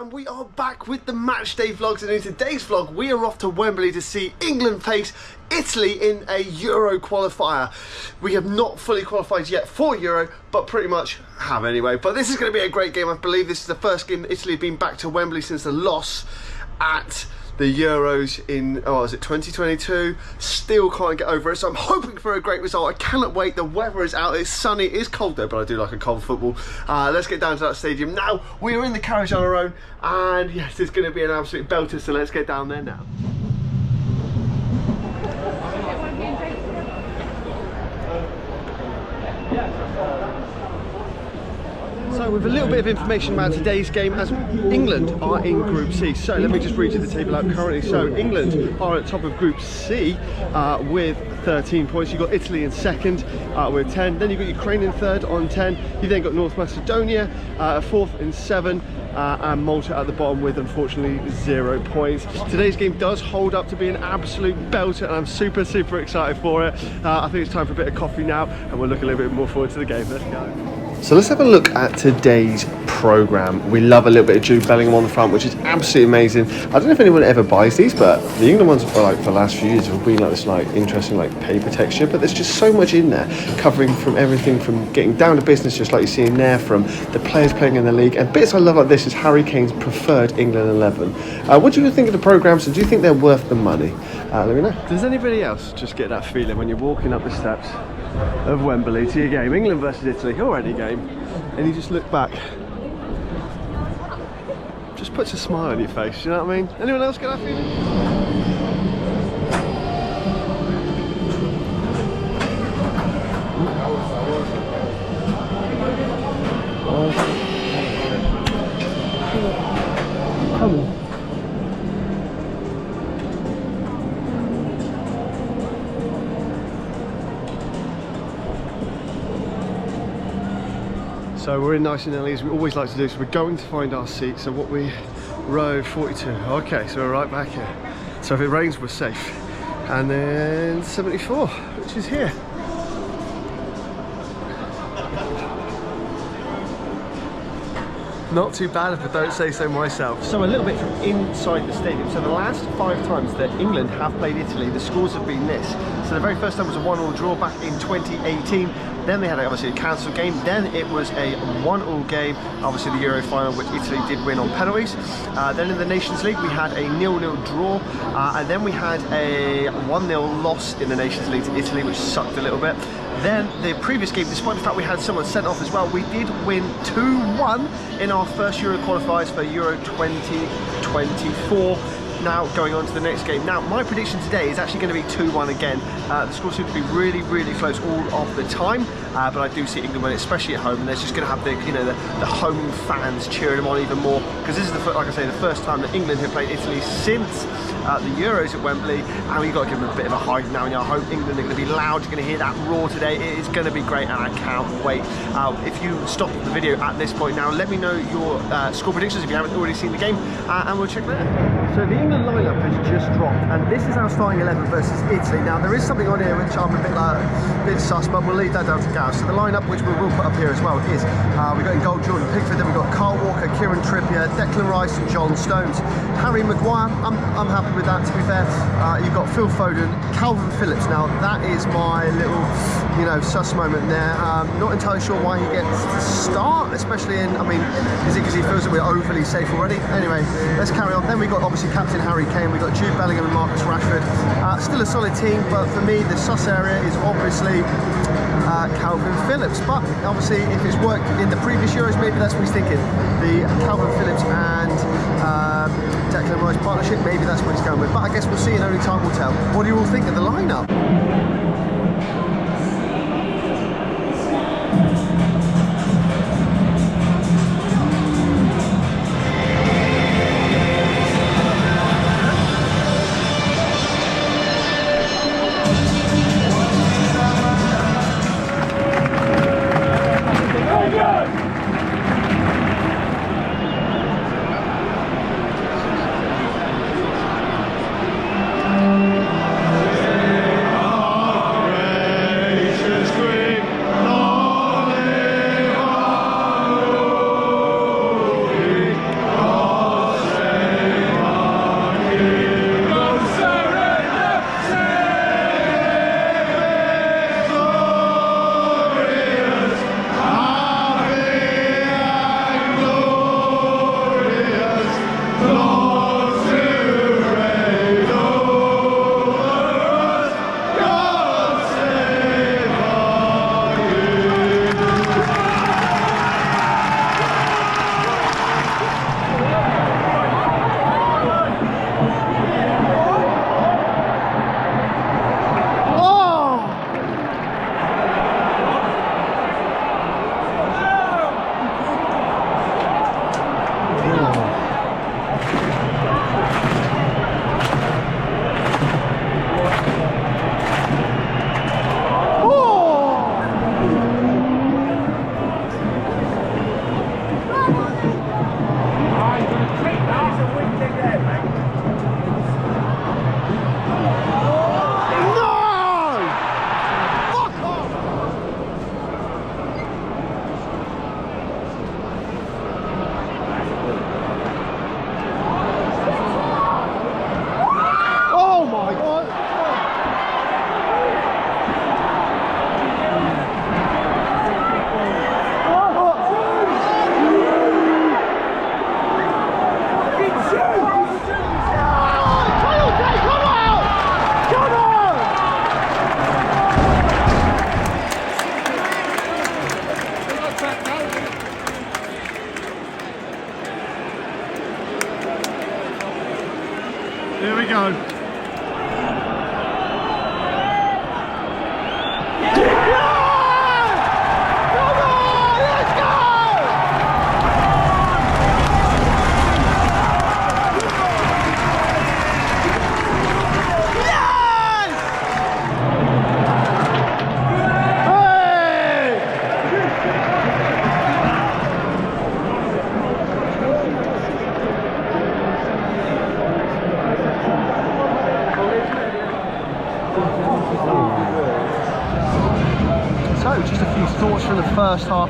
And we are back with the matchday vlogs, and in today's vlog we are off to Wembley to see England face Italy in a Euro qualifier. We have not fully qualified yet for Euro, but pretty much have anyway. But this is going to be a great game. I believe this is the first game that Italy have been back to Wembley since the loss at the Euros in, oh, is it 2022? Still can't get over it, so I'm hoping for a great result. I cannot wait. The weather is out, it's sunny, it's cold though, but I do like a cold football. Let's get down to that stadium now. We are in the carriage on our own, and yes, it's going to be an absolute belter, so let's get down there now. So with a little bit of information about today's game, as England are in Group C. So let me just read you the table out currently. So England are at top of Group C with 13 points. You've got Italy in second with 10. Then you've got Ukraine in third on 10. You then got North Macedonia fourth in 7. And Malta at the bottom with, unfortunately, 0 points. Today's game does hold up to be an absolute belter, and I'm super excited for it. I think it's time for a bit of coffee now, and we'll look a little bit more forward to the game. Let's go. So let's have a look at today's programme. We love a little bit of Jude Bellingham on the front, which is absolutely amazing. I don't know if anyone ever buys these, but the England ones for like the last few years have been like this interesting paper texture, but there's just so much in there, covering from everything from getting down to business, just like you're seeing there, from the players playing in the league, and bits I love like this is Harry Kane's preferred England 11. What do you think of the programmes, and do you think they're worth the money? Let me know. Does anybody else just get that feeling when you're walking up the steps of Wembley to your game, England versus Italy, already game, and you just look back, just puts a smile on your face, you know what I mean? Anyone else get that feeling? So we're in nice and early, as we always like to do, so we're going to find our seat. So what we, row 42, okay, so we're right back here. So if it rains, we're safe. And then 74, which is here. Not too bad if I don't say so myself. So a little bit from inside the stadium. So the last 5 times that England have played Italy, the scores have been this. So the very first time was a 1-1 draw back in 2018. Then they had obviously a cancelled game. Then it was a 1-1 game, obviously the Euro final, which Italy did win on penalties. Then in the Nations League we had a 0-0 draw, and then we had a 1-0 loss in the Nations League to Italy, which sucked a little bit. Then the previous game, despite the fact we had someone sent off as well, we did win 2-1 in our first Euro qualifiers for Euro 2024. Now going on to the next game. Now my prediction today is actually going to be 2-1 again. The score seems to be really close all of the time, but I do see England win, especially at home, and they're just going to have the the home fans cheering them on even more, because this is like I say, the first time that England have played Italy since the Euros at Wembley, and we've got to give them a bit of a hype now in our home. England are going to be loud, you're going to hear that roar today. It is going to be great, and I can't wait. If you stop the video at this point now, let me know your score predictions if you haven't already seen the game, and we'll check that. So the England lineup has just dropped, and this is our starting 11 versus Italy. Now there is something on here which I'm a bit sus, but we'll leave that down to Gareth. So the lineup, which we will put up here as well, is we've got in goal Jordan Pickford, then we've got Kyle Walker, Kieran Trippier, Declan Rice and John Stones. Harry Maguire, I'm happy with that, to be fair. You've got Phil Foden, Calvin Phillips. Now that is my little sus moment there. Not entirely sure why he gets to start, especially in, I mean, is it because he feels that we're overly safe already? Anyway, let's carry on. Then we've got obviously captain Harry Kane, we've got Jude Bellingham and Marcus Rashford. Still a solid team, but for me the sus area is obviously Calvin Phillips. But obviously if it's worked in the previous Euros, maybe that's what he's thinking. The Calvin Phillips and Declan Rice partnership, maybe that's what he's going with. But I guess we'll see, and only time will tell. What do you all think of the lineup? Here we go. So, just a few thoughts from the first half.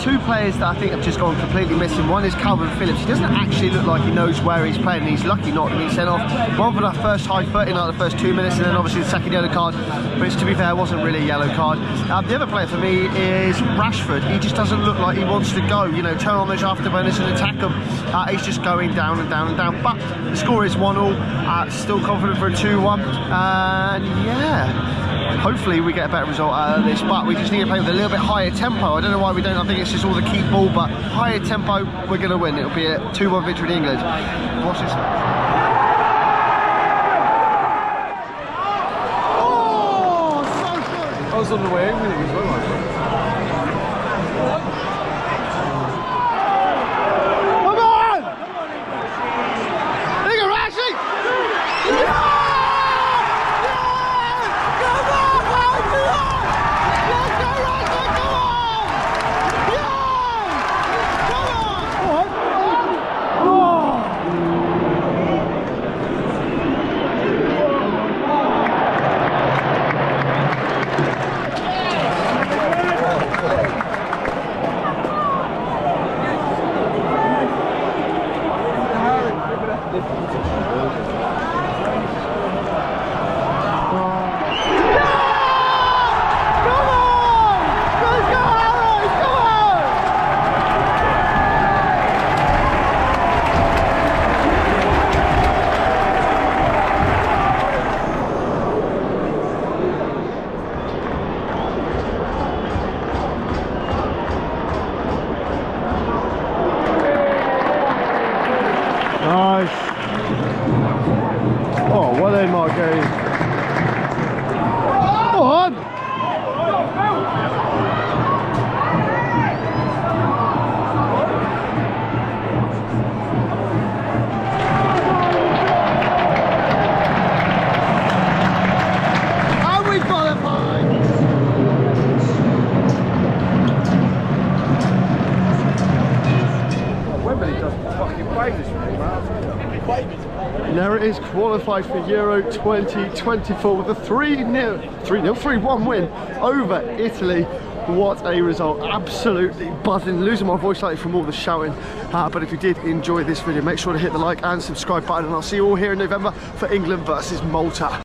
Two players that I think have just gone completely missing. One is Calvin Phillips. He doesn't actually look like he knows where he's playing, and he's lucky not to be sent off. One for that first high foot in like the first 2 minutes, and then obviously the second yellow card, which to be fair wasn't really a yellow card. The other player for me is Rashford. He just doesn't look like he wants to go, you know, turn on those afterburners and attack them. He's just going down and down and down. But the score is 1-1. Still confident for a 2-1. And yeah. Hopefully we get a better result out of this, but we just need to play with a little bit higher tempo. I don't know why we don't. I think it's just all the keep ball, but higher tempo, we're going to win. It'll be a 2-1 victory in England. Watch this. Oh, so good! I was on the way in with him as well, I think. Come on! Look at Rashi! Yeah! Nice. Oh, well then, Marquez. Go on. And we've got a point. Wembley doesn't fucking play this way, man. And there it is, qualified for Euro 2024 with a 3-1 win over Italy. What a result, absolutely buzzing, losing my voice slightly from all the shouting. But if you did enjoy this video, make sure to hit the like and subscribe button, and I'll see you all here in November for England versus Malta.